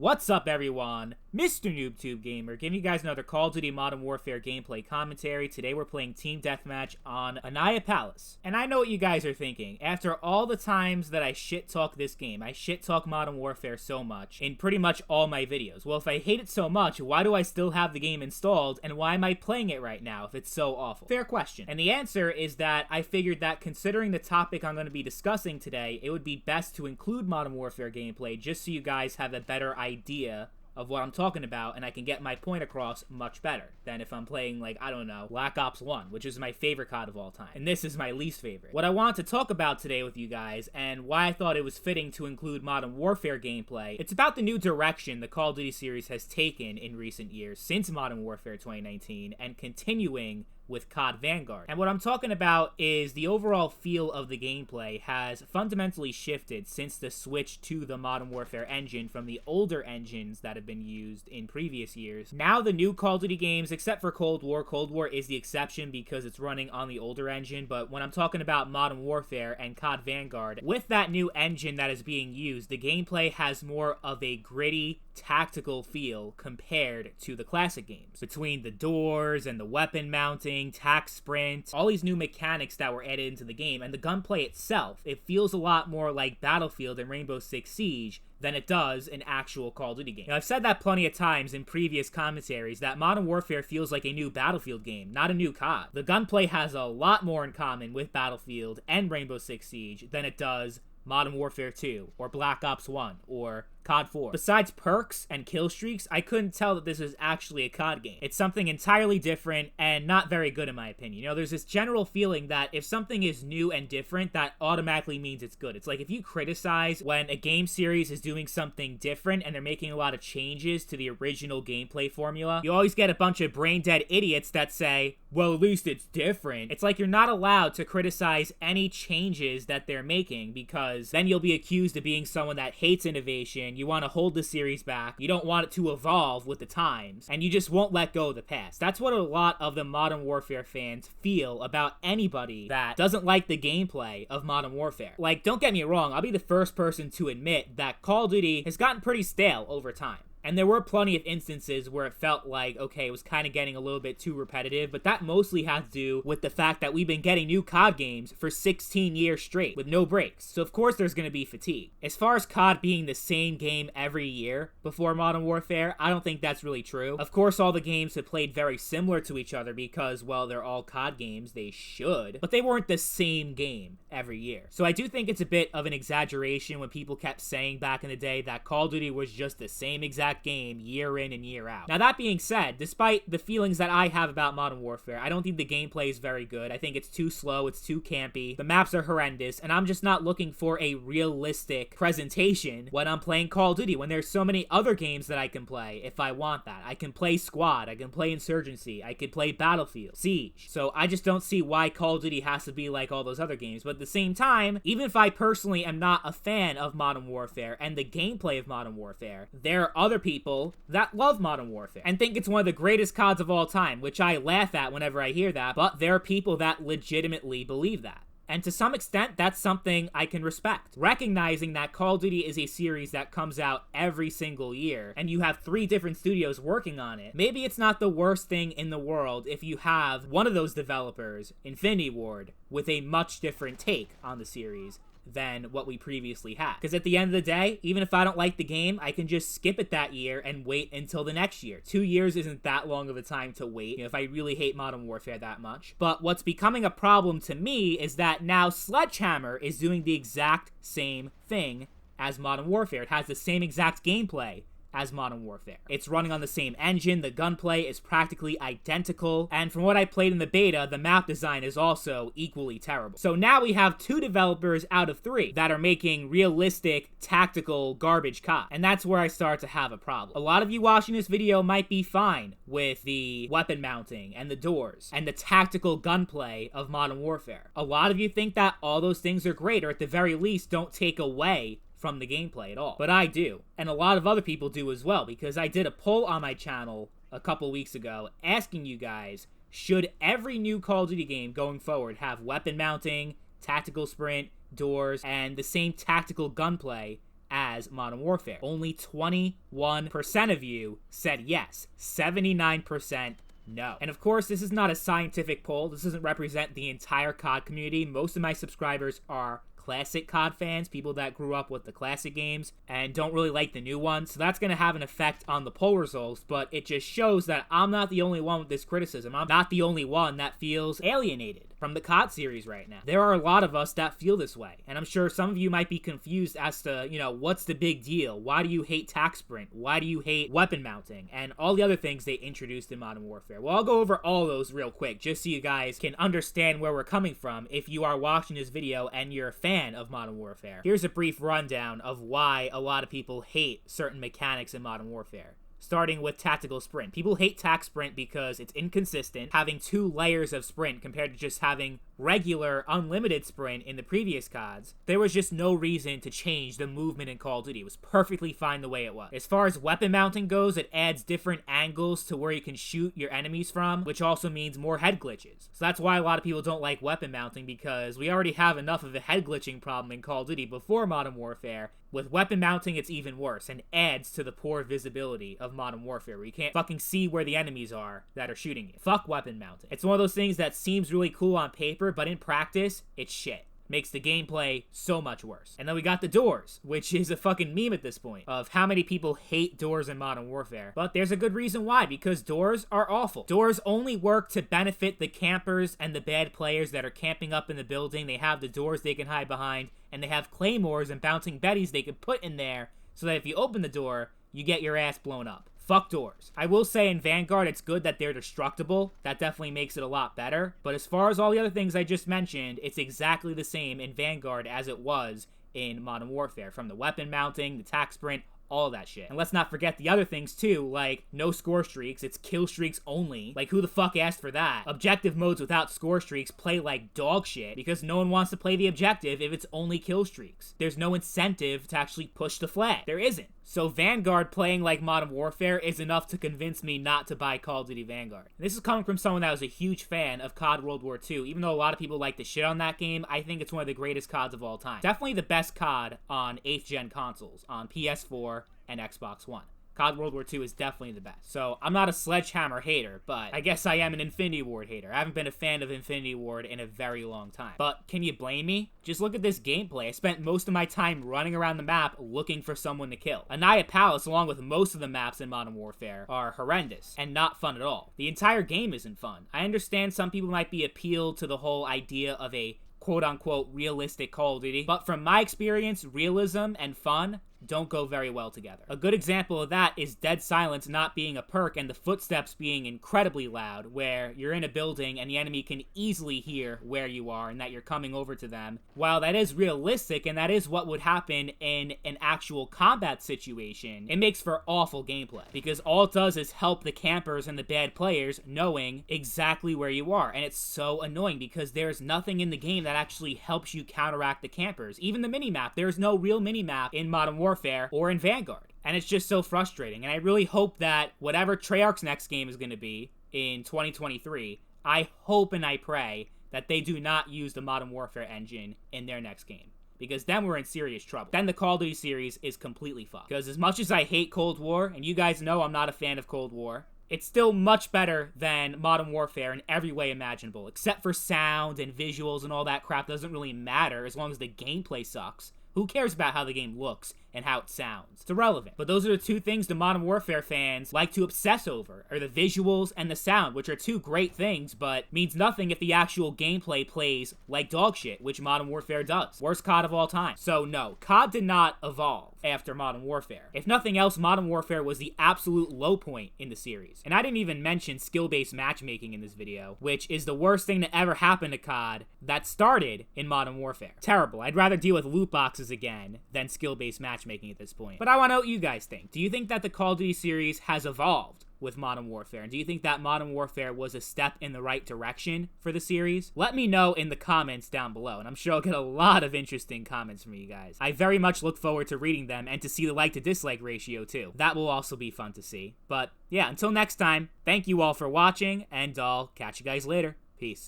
What's up, everyone? Mr. NoobTube Gamer giving you guys another Call of Duty Modern Warfare gameplay commentary. Today we're playing Team Deathmatch on Anaya Palace. And I know what you guys are thinking. After all the times that I shit-talk this game, I shit-talk Modern Warfare so much in pretty much all my videos. Well, if I hate it so much, why do I still have the game installed, and why am I playing it right now if it's so awful? Fair question. And the answer is that I figured that considering the topic I'm going to be discussing today, it would be best to include Modern Warfare gameplay just so you guys have a better idea of what I'm talking about, and I can get my point across much better than if I'm playing, like, I don't know, Black Ops 1, which is my favorite COD of all time. And this is my least favorite. What I want to talk about today with you guys, and why I thought it was fitting to include Modern Warfare gameplay, it's about the new direction the Call of Duty series has taken in recent years since Modern Warfare 2019, and continuing with COD Vanguard. And what I'm talking about is the overall feel of the gameplay has fundamentally shifted since the switch to the Modern Warfare engine from the older engines that have been used in previous years. Now the new Call of Duty games, except for Cold War is the exception because it's running on the older engine, but when I'm talking about Modern Warfare and COD Vanguard, with that new engine that is being used, the gameplay has more of a gritty, tactical feel compared to the classic games. Between the doors and the weapon mounting, tac sprint, all these new mechanics that were added into the game, and the gunplay itself, it feels a lot more like Battlefield and Rainbow Six Siege than it does an actual Call of Duty game. Now, I've said that plenty of times in previous commentaries that Modern Warfare feels like a new Battlefield game, not a new COD. The gunplay has a lot more in common with Battlefield and Rainbow Six Siege than it does Modern Warfare 2, or Black Ops 1, or COD 4. Besides perks and kill streaks, I couldn't tell that this is actually a COD game. It's something entirely different and not very good in my opinion. You know, there's this general feeling that if something is new and different, that automatically means it's good. It's like if you criticize when a game series is doing something different and they're making a lot of changes to the original gameplay formula, you always get a bunch of brain-dead idiots that say, well, at least it's different. It's like you're not allowed to criticize any changes that they're making because then you'll be accused of being someone that hates innovation. You want to hold the series back. You don't want it to evolve with the times. And you just won't let go of the past. That's what a lot of the Modern Warfare fans feel about anybody that doesn't like the gameplay of Modern Warfare. Like, don't get me wrong, I'll be the first person to admit that Call of Duty has gotten pretty stale over time. And there were plenty of instances where it felt like, okay, it was kind of getting a little bit too repetitive, but that mostly had to do with the fact that we've been getting new COD games for 16 years straight, with no breaks. So of course there's going to be fatigue. As far as COD being the same game every year before Modern Warfare, I don't think that's really true. Of course all the games have played very similar to each other because, well, they're all COD games, they should, but they weren't the same game every year. So I do think it's a bit of an exaggeration when people kept saying back in the day that Call of Duty was just the same exact game year in and year out. Now that being said, despite the feelings that I have about Modern Warfare, I don't think the gameplay is very good. I think it's too slow, it's too campy, the maps are horrendous, and I'm just not looking for a realistic presentation when I'm playing Call of Duty, when there's so many other games that I can play if I want that. I can play Squad, I can play Insurgency, I could play Battlefield, Siege. So I just don't see why Call of Duty has to be like all those other games. But at the same time, even if I personally am not a fan of Modern Warfare and the gameplay of Modern Warfare, there are other people that love Modern Warfare and think it's one of the greatest CODs of all time, which I laugh at whenever I hear that, but there are people that legitimately believe that. And to some extent, that's something I can respect. Recognizing that Call of Duty is a series that comes out every single year, and you have 3 different studios working on it, maybe it's not the worst thing in the world if you have one of those developers, Infinity Ward, with a much different take on the series than what we previously had. Because at the end of the day, even if I don't like the game, I can just skip it that year and wait until the next year. 2 years isn't that long of a time to wait, you know, if I really hate Modern Warfare that much. But what's becoming a problem to me is that now Sledgehammer is doing the exact same thing as Modern Warfare. It has the same exact gameplay as Modern Warfare. It's running on the same engine, the gunplay is practically identical, and from what I played in the beta, the map design is also equally terrible. So now we have 2 developers out of 3 that are making realistic, tactical garbage COD, and that's where I start to have a problem. A lot of you watching this video might be fine with the weapon mounting and the doors and the tactical gunplay of Modern Warfare. A lot of you think that all those things are great, or at the very least don't take away from the gameplay at all. But I do, and a lot of other people do as well, because I did a poll on my channel a couple weeks ago asking you guys, should every new Call of Duty game going forward have weapon mounting, tactical sprint, doors, and the same tactical gunplay as Modern Warfare. Only 21% of you said yes. 79% no. And of course, this is not a scientific poll. This doesn't represent the entire COD community. Most of my subscribers are classic COD fans, people that grew up with the classic games and don't really like the new ones. So that's going to have an effect on the poll results, but it just shows that I'm not the only one with this criticism. I'm not the only one that feels alienated from the COD series right now. There are a lot of us that feel this way, and I'm sure some of you might be confused as to, what's the big deal? Why do you hate tac sprint? Why do you hate weapon mounting? And all the other things they introduced in Modern Warfare. Well, I'll go over all those real quick, just so you guys can understand where we're coming from if you are watching this video and you're a fan of Modern Warfare. Here's a brief rundown of why a lot of people hate certain mechanics in Modern Warfare. Starting with tactical sprint. People hate tac sprint because it's inconsistent, having 2 layers of sprint compared to just having regular unlimited sprint in the previous CODs. There was just no reason to change the movement in Call of Duty. It was perfectly fine the way it was. As far as weapon mounting goes, it adds different angles to where you can shoot your enemies from, which also means more head glitches. So that's why a lot of people don't like weapon mounting, because we already have enough of a head glitching problem in Call of Duty before Modern Warfare. With weapon mounting, it's even worse and adds to the poor visibility of Modern Warfare, where you can't fucking see where the enemies are that are shooting you. Fuck weapon mounting. It's one of those things that seems really cool on paper, but in practice, it's shit. Makes the gameplay so much worse. And then we got the doors, which is a fucking meme at this point, of how many people hate doors in Modern Warfare. But there's a good reason why, because doors are awful. Doors only work to benefit the campers and the bad players that are camping up in the building. They have the doors they can hide behind, and they have claymores and bouncing betties they can put in there, so that if you open the door, you get your ass blown up. Fuck doors. I will say in Vanguard, it's good that they're destructible. That definitely makes it a lot better. But as far as all the other things I just mentioned, it's exactly the same in Vanguard as it was in Modern Warfare. From the weapon mounting, the tac sprint, all that shit. And let's not forget the other things too, like no score streaks, it's kill streaks only. Like, who the fuck asked for that? Objective modes without score streaks play like dog shit, because no one wants to play the objective if it's only kill streaks. There's no incentive to actually push the flag. There isn't. So Vanguard playing like Modern Warfare is enough to convince me not to buy Call of Duty Vanguard. This is coming from someone that was a huge fan of COD World War II. Even though a lot of people like to shit on that game, I think it's one of the greatest CODs of all time. Definitely the best COD on 8th gen consoles, on PS4 and Xbox One. COD World War II is definitely the best. So, I'm not a Sledgehammer hater, but I guess I am an Infinity Ward hater. I haven't been a fan of Infinity Ward in a very long time. But can you blame me? Just look at this gameplay. I spent most of my time running around the map looking for someone to kill. Anaya Palace, along with most of the maps in Modern Warfare, are horrendous and not fun at all. The entire game isn't fun. I understand some people might be appealed to the whole idea of a quote-unquote realistic Call of Duty, but from my experience, realism and fun don't go very well together. A good example of that is Dead Silence not being a perk and the footsteps being incredibly loud, where you're in a building and the enemy can easily hear where you are and that you're coming over to them. While that is realistic and that is what would happen in an actual combat situation, it makes for awful gameplay, because all it does is help the campers and the bad players knowing exactly where you are, and it's so annoying because there's nothing in the game that actually helps you counteract the campers. Even the minimap, there's no real minimap in Modern Warfare or in Vanguard. And it's just so frustrating. And I really hope that whatever Treyarch's next game is going to be in 2023, I hope and I pray that they do not use the Modern Warfare engine in their next game, because then we're in serious trouble. Then the Call of Duty series is completely fucked. Because as much as I hate Cold War, and you guys know I'm not a fan of Cold War, it's still much better than Modern Warfare in every way imaginable, except for sound and visuals and all that crap. Doesn't really matter as long as the gameplay sucks. Who cares about how the game looks and how it sounds? It's irrelevant. But those are the two things the Modern Warfare fans like to obsess over, are the visuals and the sound, which are two great things, but means nothing if the actual gameplay plays like dog shit, which Modern Warfare does. Worst COD of all time. So no, COD did not evolve after Modern Warfare. If nothing else, Modern Warfare was the absolute low point in the series. And I didn't even mention skill-based matchmaking in this video, which is the worst thing to ever happen to COD that started in Modern Warfare. Terrible. I'd rather deal with loot boxes again than skill-based matchmaking at this point. But I want to know what you guys think. Do you think that the Call of Duty series has evolved with Modern Warfare? And do you think that Modern Warfare was a step in the right direction for the series? Let me know in the comments down below, and I'm sure I'll get a lot of interesting comments from you guys. I very much look forward to reading them and to see the like to dislike ratio too. That will also be fun to see. But yeah, until next time, thank you all for watching, and I'll catch you guys later. Peace.